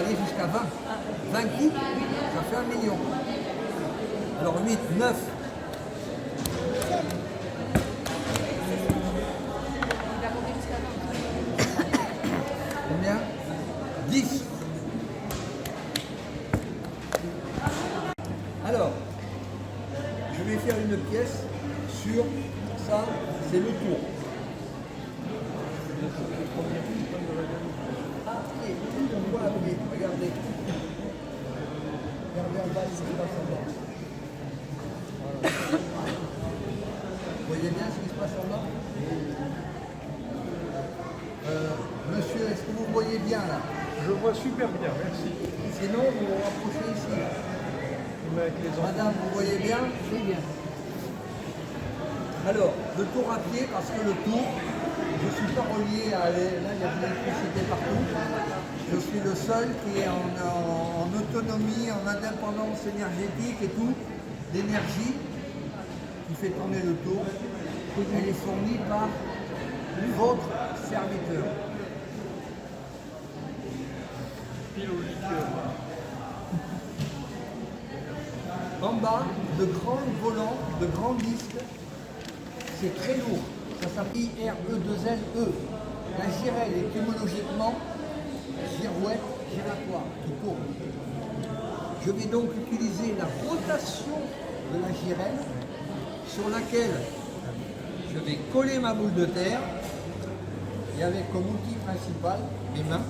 Jusqu'à 20. 20 coups, ça fait 1 million. Alors 8, 9. Combien? 10. Alors, je vais faire une pièce sur ça, c'est le tour. On voit après, regardez. Regardez en bas, ce qui se passe en bas. Voilà. Vous voyez bien ce qui se passe en bas? Monsieur, est-ce que vous voyez bien là? Je vois super bien, merci. Sinon, vous vous rapprochez ici. Là. Madame, vous voyez bien? Oui, bien. Alors, le tour à pied, parce que le tour, je ne suis pas relié à... Là, il y a de l'électricité partout. Je suis le seul qui est en autonomie, en indépendance énergétique et tout. L'énergie qui fait tourner le tour, elle est fournie par votre serviteur. En bas, de grands volants, de grands disques, c'est très lourd. Ça s'appelle IRE2LE. La girelle, étymologiquement, girouette giratoire, qui tourne. Je vais donc utiliser la rotation de la girelle sur laquelle je vais coller ma boule de terre et avec comme outil principal mes mains,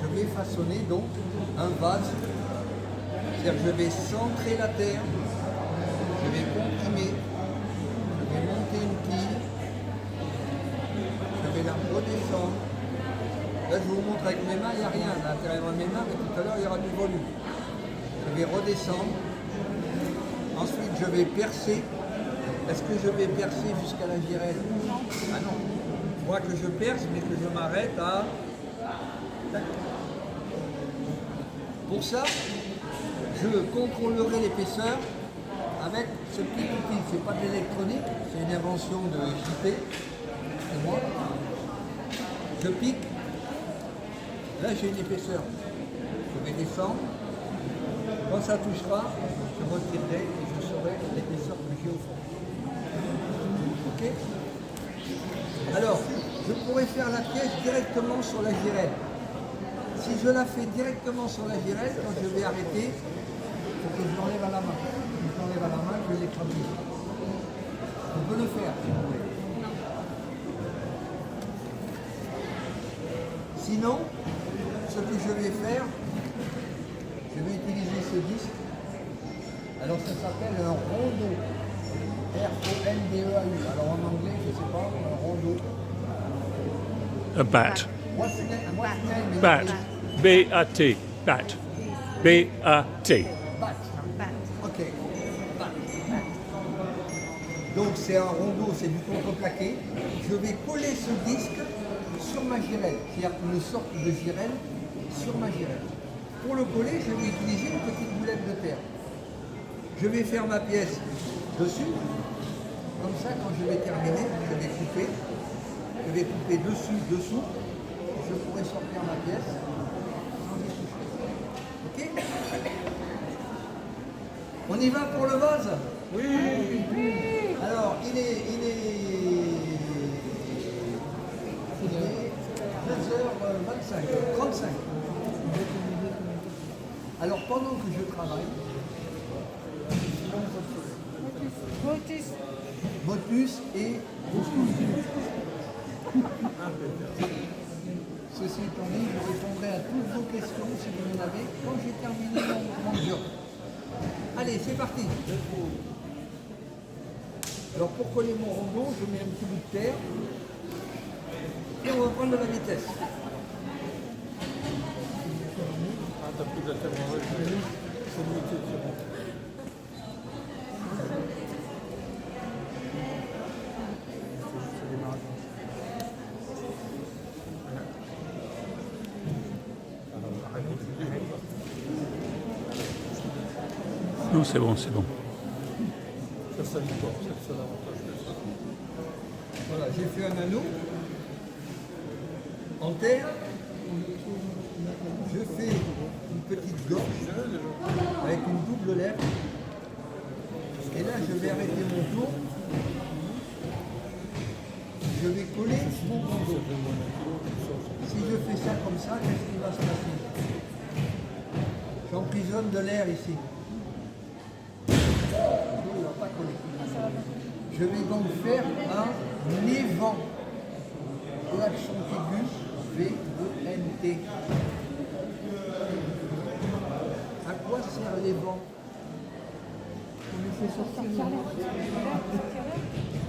je vais façonner donc un vase. C'est-à-dire que je vais centrer la terre, je vais comprimer, je vais monter une quille, je vais la redescendre. Là, je vous montre avec mes mains, il n'y a rien à l'intérieur de mes mains, mais tout à l'heure, il y aura du volume. Je vais redescendre. Ensuite, je vais percer. Est-ce que je vais percer jusqu'à la girelle? Ah non. Je vois que je perce, mais que je m'arrête à... Pour ça, je contrôlerai l'épaisseur avec ce petit outil. Ce n'est pas de l'électronique, c'est une invention de JP. C'est moi. Je pique. Là, j'ai une épaisseur. Je vais descendre. Quand ça touchera, je retirerai et je saurai l'épaisseur que j'ai au fond. Ok? Alors, je pourrais faire la pièce directement sur la girelle. Si je la fais directement sur la girelle, quand je vais arrêter, il faut que je l'enlève à la main. Si je l'enlève à la main, je vais l'écraser. On peut le faire si vous voulez. Sinon, ce que je vais faire, je vais utiliser ce disque. Alors ça s'appelle un rondeau. R-O-N-D-E-A-U. Alors en anglais, je ne sais pas, un rondeau. A bat. What's the name? Bat. B-A-T. Bat. B-A-T. Bat. Ok. Bat. Donc c'est un rondeau, c'est du contreplaqué. Je vais coller ce disque sur ma girelle, c'est-à-dire une sorte de girelle sur ma girelle. Pour le coller, je vais utiliser une petite boulette de terre. Je vais faire ma pièce dessus. Comme ça, quand je vais terminer, je vais couper. Je vais couper dessus, dessous. Je pourrai sortir ma pièce sans y toucher. Ok? On y va pour le vase? Oui. Alors, il est 2h25, 35. Alors, pendant que je travaille, Motus et ceci étant dit, je répondrai à toutes vos questions si vous en avez quand j'ai terminé mon job. Allez, c'est parti. Alors pour coller mon rondeau, je mets un petit bout de terre et on va prendre de la vitesse. Ah, t'as pris de la terre en vrai. C'est le métier qui rentre. C'est des marathons. Alors, arrête de te dire. Non, c'est bon, c'est bon. Ça, ça l'histoire, c'est le seul avantage que ça. Voilà, j'ai fait un anneau en terre. Je fais une petite gorge avec une double lèvre. Et là, je vais arrêter mon tour. Je vais coller mon rondeau. Si je fais ça comme ça, qu'est-ce qui va se passer? J'emprisonne de l'air ici. Il ne va pas coller. Je vais donc faire un évent. L'accent aigu, V-E-N-T. À quoi sert l'évent?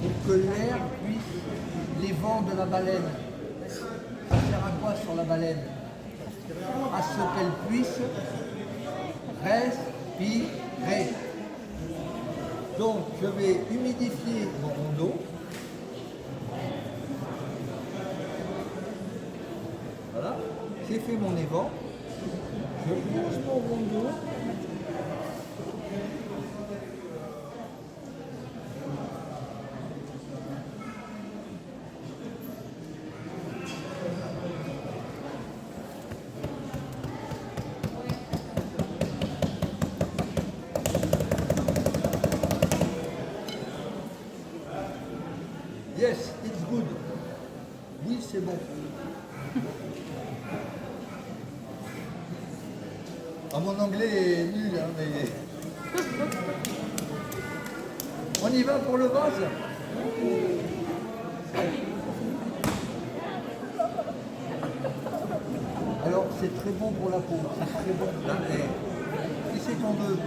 Pour que l'air puisse, les vents de la baleine, ça sert à quoi sur la baleine? À ce qu'elle puisse respirer. Donc je vais humidifier mon rondeau. Voilà, j'ai fait mon évent. Je pose mon rondeau. Yes, it's good. Oui, c'est bon. Ah, mon anglais est nul, hein, mais... On y va pour le vase? Alors, c'est très bon pour la peau. C'est très bon. Là, et c'est qu'on veut.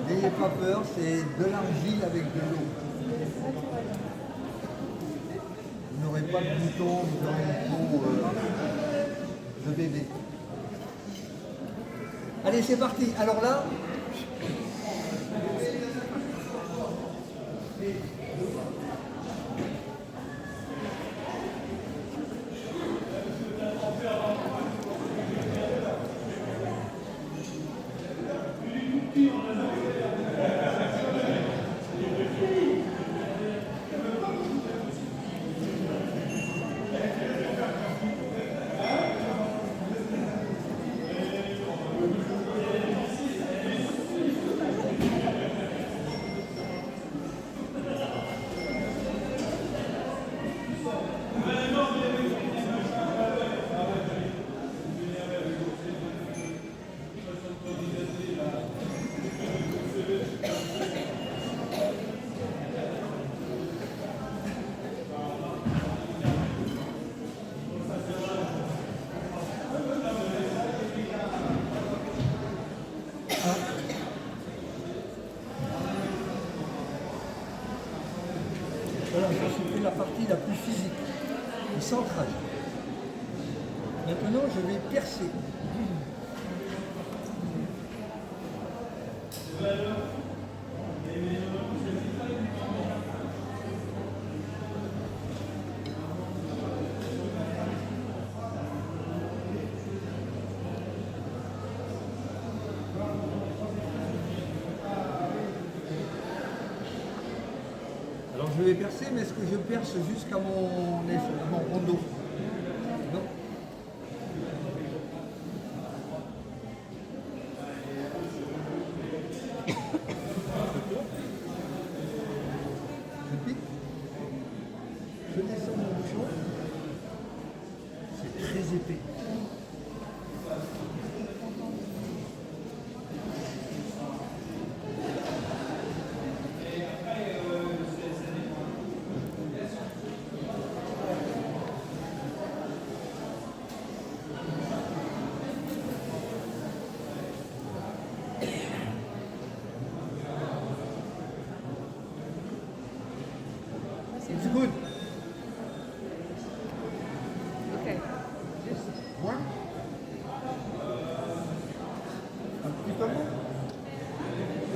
N'ayez pas peur, c'est de l'argile avec de l'eau. Vous n'aurez pas de boutons, vous aurez une peau de bébé. Allez, c'est parti. Alors là, voilà, je fais la partie la plus physique, le centrage. Maintenant, je vais percer. Alors je vais percer, mais est-ce que je perce jusqu'à mon rondeau? Non. Je pique. Je descends mon bouchon. C'est très épais. Justement.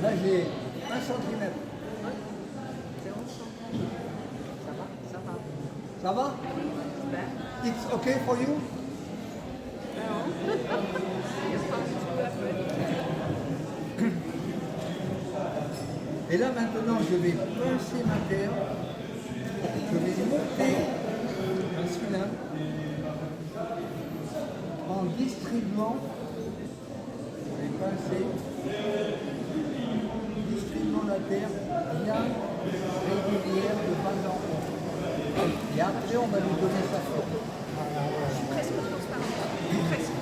Là, j'ai 1 centimètre. C'est 11 cm. Ça va. Ça va? Super. It's okay for you? Non. Il y a pas un petit peu à faire. Et là maintenant, je vais pincer ma terre. Je vais monter un cylindre en distribuant, je vais pincer, distribuant la terre bien régulière de bas en haut. Et après, on va lui donner sa forme. Je suis presque transparente. Presque.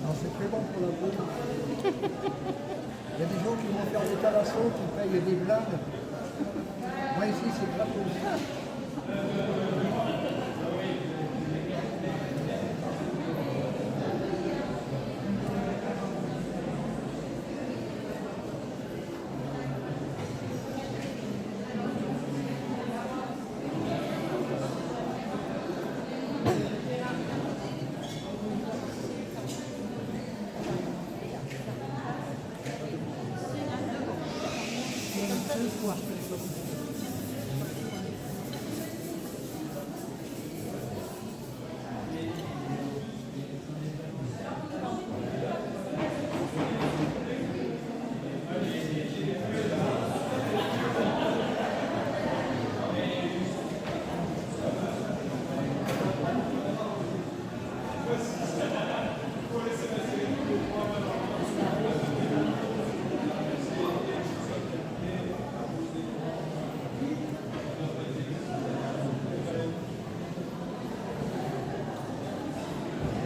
Alors c'est très bon pour la peau. Il y a des gens qui vont faire des thalassons, qui payent des blagues. Moi ici c'est gratos.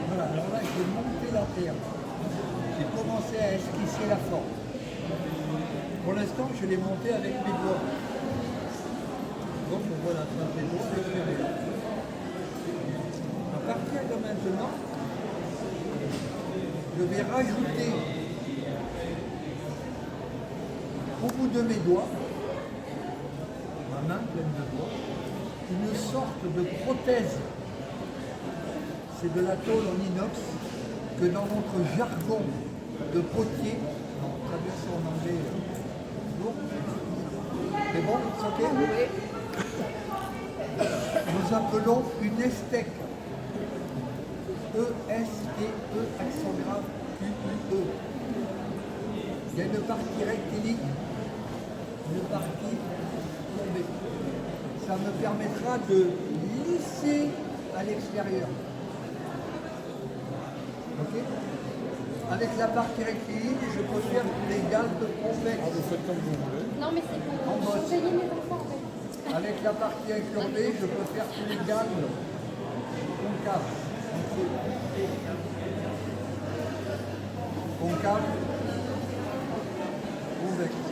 Voilà, alors là j'ai monté la terre. J'ai commencé à esquisser la forme. Pour l'instant, je l'ai monté avec mes doigts. Donc on voit la trace des doigts de l'extérieur. À partir de maintenant, je vais rajouter au bout de mes doigts, ma main pleine de doigts, une sorte de prothèse. C'est de la tôle en inox que dans notre jargon de potier, on traduit ça en anglais, bon. C'est bon, c'est ok? Nous appelons une estèque. E-S-T-E, accent grave, Q-U-E. Il y a une partie rectiligne, une partie courbée. Ça me permettra de lisser à l'extérieur. Ok? Avec la partie rectiligne, je peux faire des galbes convexes. Ah, vous faites comme vous voulez. Non, mais c'est En pour bosse. surveiller les enfants, en fait. Avec la partie incurvée, je peux faire tous les galbes concaves. Concave, convexe.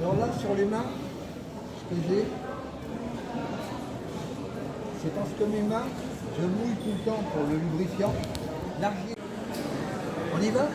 Alors là, sur les mains, ce que j'ai, c'est parce que mes mains, je mouille tout le temps pour le lubrifiant. L'argile. On y va?